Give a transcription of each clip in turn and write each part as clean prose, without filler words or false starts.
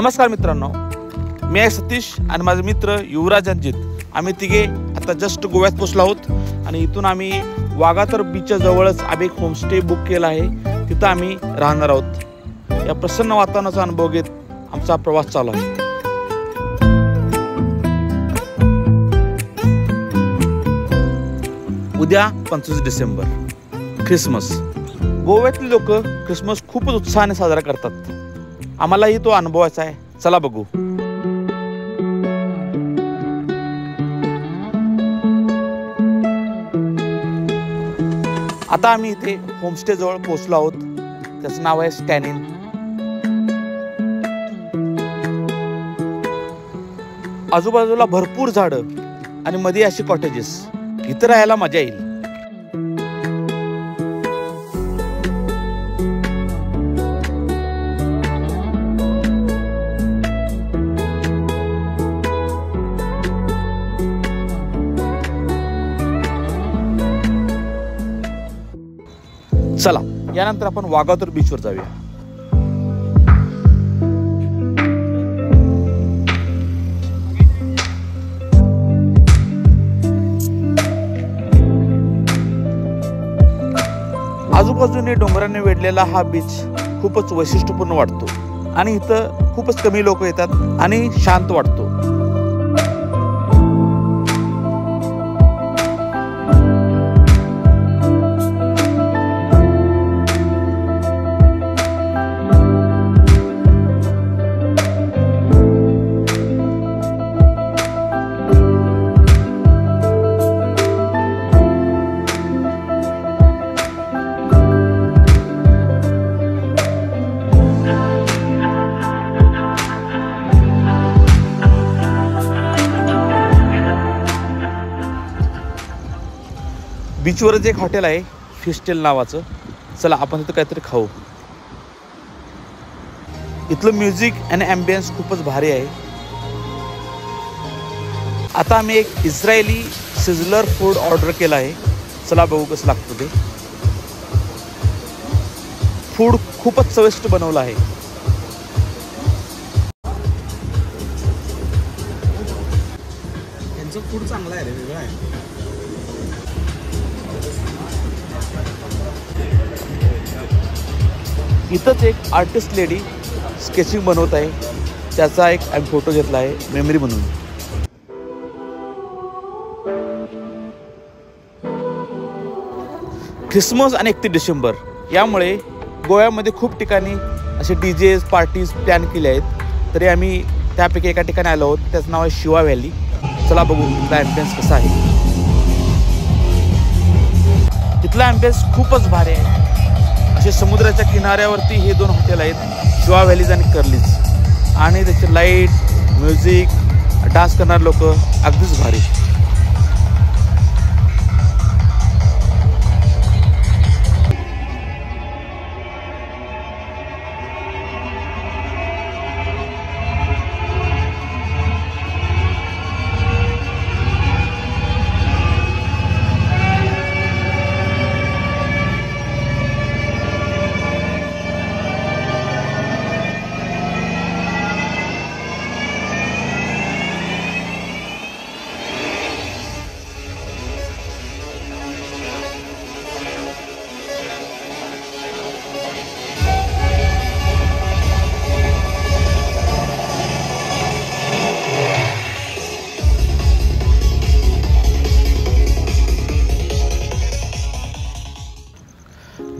नमस्कार मित्रांनो, मी आहे सतीश आणि माझे मित्र युवराज अंजित. आम्ही तिघे आता जस्ट गोव्यात पोहोचलो आहोत आणि इथून आम्ही वाघातर बीचच्या जवळच आम्ही एक होमस्टे बुक केला आहे. तिथं आम्ही राहणार आहोत. या प्रसन्न वातावरणाचा अनुभव घेत आमचा प्रवास चालू आहे. उद्या 25 डिसेंबर ख्रिसमस. गोव्यातली लोक ख्रिसमस खूपच उत्साहाने साजरा करतात. आम्हालाही तो अनुभवायचा आहे. चला बघू. आता आम्ही इथे होमस्टे जवळ पोहोचलो आहोत. त्याचं नाव आहे स्टॅनिन. आजूबाजूला भरपूर झाडं आणि मध्ये अशी कॉटेजेस. इथं राहायला मजा येईल. चला, यानंतर आपण वाघातर बीचवर जाऊया. आजूबाजूने डोंगराने वेढलेला हा बीच खूपच वैशिष्ट्यपूर्ण वाटतो आणि इथं खूपच कमी लोक येतात आणि शांत वाटतो. बीचवरच एक हॉटेल आहे फिस्टेल नावाचं. चला आपण तिथं काहीतरी खाऊ. इथलं म्युझिक आणि ॲम्बियन्स खूपच भारी आहे. आता आम्ही एक इस्रायली सिझलर फूड ऑर्डर केलं आहे. चला बघू कसं लागतं ते. फूड खूपच चविष्ट बनवलं आहे. त्यांचं फूड चांगलं आहे रे, वेगळं आहे. इथंच एक आर्टिस्ट लेडी स्केचिंग बनवत आहे. त्याचा एक आम्ही फोटो घेतला आहे मेमरी म्हणून. ख्रिसमस आणि 31 डिसेंबर यामुळे गोव्यामध्ये खूप ठिकाणी असे डीजेस पार्टीज प्लॅन केले आहेत. तरी आम्ही त्यापैकी एका ठिकाणी आलो आहोत. त्याचं नाव आहे शिवा व्हॅली. चला बघू तिथला ॲम्बियन्स कसा आहे. तिथला ॲम्बियन्स खूपच भारी आहे. असे समुद्राच्या किनाऱ्यावरती हे दोन हॉटेल आहेत, शिवा व्हॅलीज आणि कर्लीज. आणि त्याचे लाईट, म्युझिक, डान्स करणारे लोक अगदीच भारी.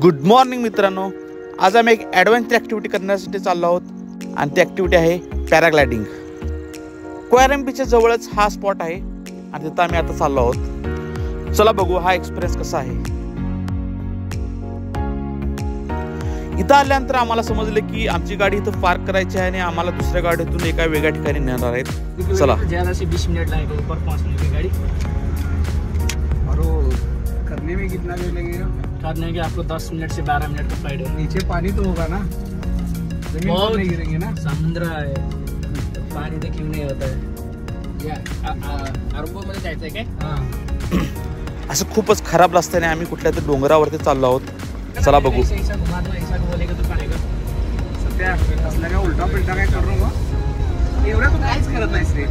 गुड मॉर्निंग मित्रांनो. आज आम्ही एक ॲडव्हेंचर ॲक्टिव्हिटी करण्यासाठी चाललो आहोत आणि ती ॲक्टिव्हिटी आहे पॅराग्लायडिंग. क्वारम बीचच्या जवळच हा स्पॉट आहे आणि तिथं आम्ही आता चाललो आहोत. चला बघू हा एक्सपिरियन्स कसा आहे. इथं आल्यानंतर आम्हाला समजलं की आमची गाडी इथं पार्क करायची आहे आणि आम्हाला दुसऱ्या गाडीतून एका वेगळ्या ठिकाणी नेणार आहेत. चला. 20 मिनट लागेल ऊपर पहुंचने की गाड़ी. और करने में कितना देर लगेगा? करने के आपको 10 मिनट से 12 मिनट का फ्लाइट है. नीचे पानी तो होगा ना, जमीन पर नहीं गिरेंगे ना. समुद्र है, पानी तो क्यों नहीं होता है. या अरबोमध्ये जायचं आहे काय? असं खूपच खराब रस्त्याने आम्ही कुठल्या तरी डोंगरावरती चाललो आहोत. चला बघू. सुट्ट्या असल्या काय उलटा पिलटा काय करू नको एवढं तू काहीच करत नाहीस रे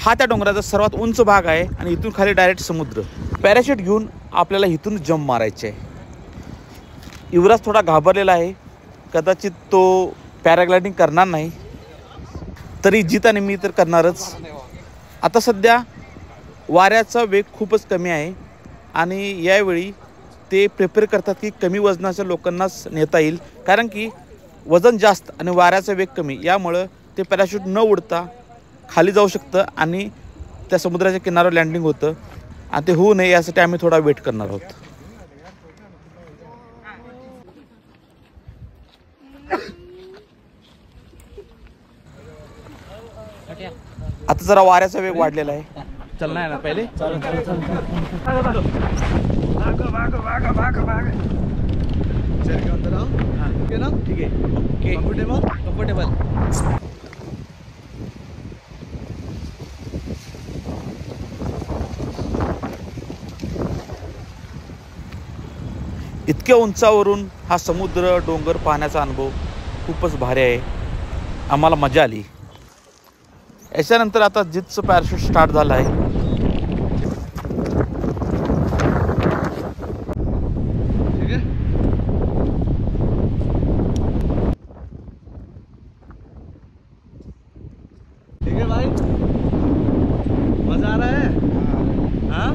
हा त्या डोंगराचा सर्वात उंच भाग आहे आणि इथून खाली डायरेक्ट समुद्र. पॅराशूट घेऊन आपल्याला इथून जंप मारायचे आहे. युवराज थोडा घाबरलेला आहे, कदाचित तो पॅराग्लायडिंग करणार नाही, तरी जित आणि मी तर करणारच. आता सध्या वाऱ्याचा वेग खूपच कमी आहे आणि यावेळी ते प्रिपेअर करतात की कमी वजनाच्या लोकांनाच नेता येईल, कारण की वजन जास्त आणि वाऱ्याचा वेग कमी, यामुळं ते पॅराशूट न उडता खाली जाऊ शकतं आणि त्या समुद्राच्या किनाऱ्यावर लँडिंग होतं. आणि ते होऊ नये यासाठी आम्ही थोडा वेट करणार आहोत. आता जरा वाऱ्याचा वेग वाढलेला आहे. चलना आहे ना पहिले ठीक आहे. Okay comfortable. इतक्या उंचावरून हा समुद्र डोंगर पाहण्याचा अनुभव खूपच भारी आहे. आम्हाला मजा आली. याच्यानंतर आता जितचं पॅराशूट स्टार्ट झालं आहे. ठीक है भाई, मजा आ रहा है. हाँ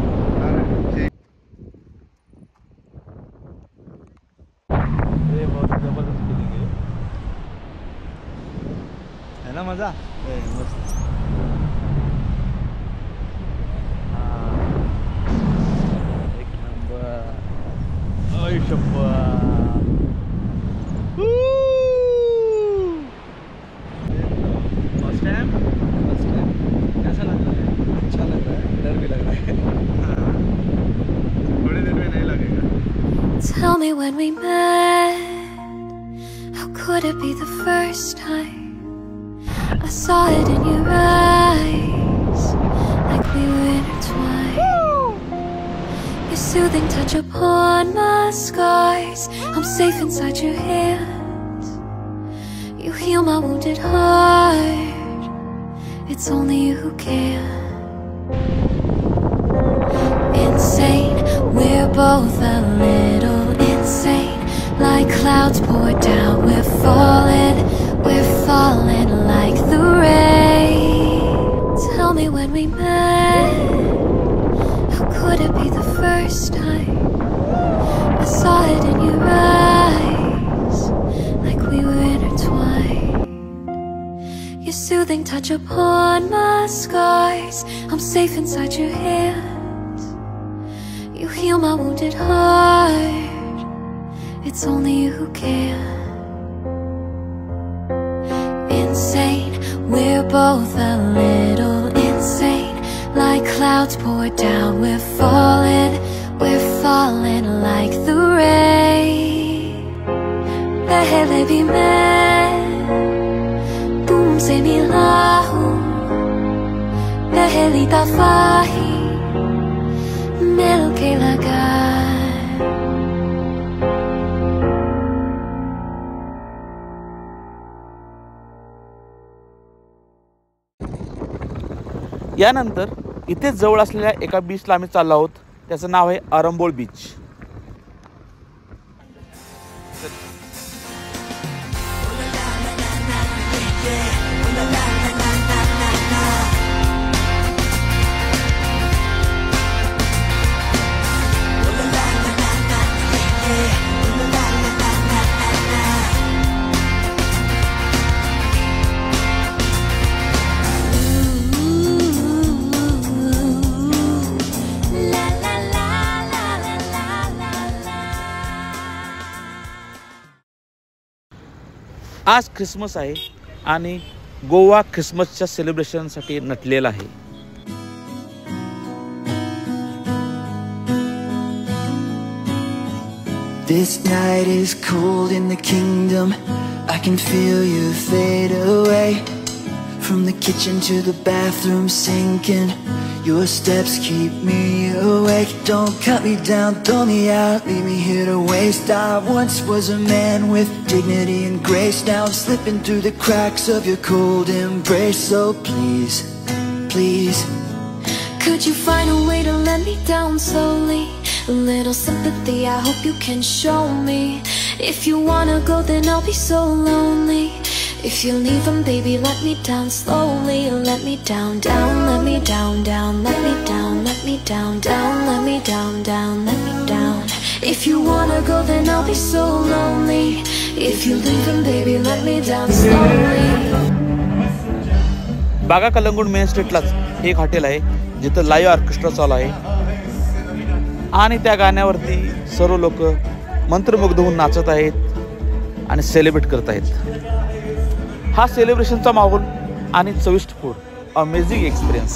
ये बहुत जबरदस्त फीलिंग है ना. मजा मस्त. एक नंबर. ओय शप्पा. फर्स्ट टाइम कैसा लग रहा है? अच्छा लग रहा है, डर भी लग रहा है. थोड़ी देर में नहीं लगेगा. Tell me when we met, how could it be the first time? I saw it in your eyes, like we were intertwined. Your soothing touch upon my scars, I'm safe inside your hands. You heal my wounded heart, it's only you who can. Insane, we're both a little insane. Like clouds pour down, we're falling like the rain. Tell me when we met, how could it be the first time? I saw it in your eyes, like we were intertwined. Your soothing touch upon my scars, I'm safe inside your hands. You heal my wounded heart, it's only you who can. Insane, we're both a little insane. Like clouds pour down, we're falling like the rain. Pehle bhi main tumse mila hu, pehli dafa hi मिलके लगा. यानंतर इथेच जवळ असलेल्या एका बीचला आम्ही चाललो आहोत. त्याचं नाव आहे आरंबोल बीच. आज ख्रिसमस आहे आणि गोवा ख्रिसमसच्या सेलिब्रेशनसाठी नटलेला आहे. This night is cold in the kingdom. I can feel you fade away. From the kitchen to the bathroom sinking. Your steps keep me awake. Don't cut me down, throw me out, leave me here to waste. I once was a man with dignity and grace. Now I'm slipping through the cracks of your cold embrace. So please, please, Could you find a way to let me down slowly? A little sympathy, I hope you can show me. If you wanna go, then I'll be so lonely. If you're leaving, baby, let me down slowly. Let me down, down, let me down, down, let me down, let me down, down, let me down, down, let me down. If you wanna go, then I'll be so lonely. If you're leaving, baby, let me down slowly. बागा Calangute main स्ट्रीटलाच एक hotel आहे जिथं live orchestra चालू आहे आणि त्या गाण्यावरती सर्व लोक मंत्रमुग्ध होऊन नाचत आहेत आणि सेलिब्रेट करत आहेत. हा सेलिब्रेशनचा माहोल आणि चविष्ट फूड, अमेझिंग एक्सपिरियन्स.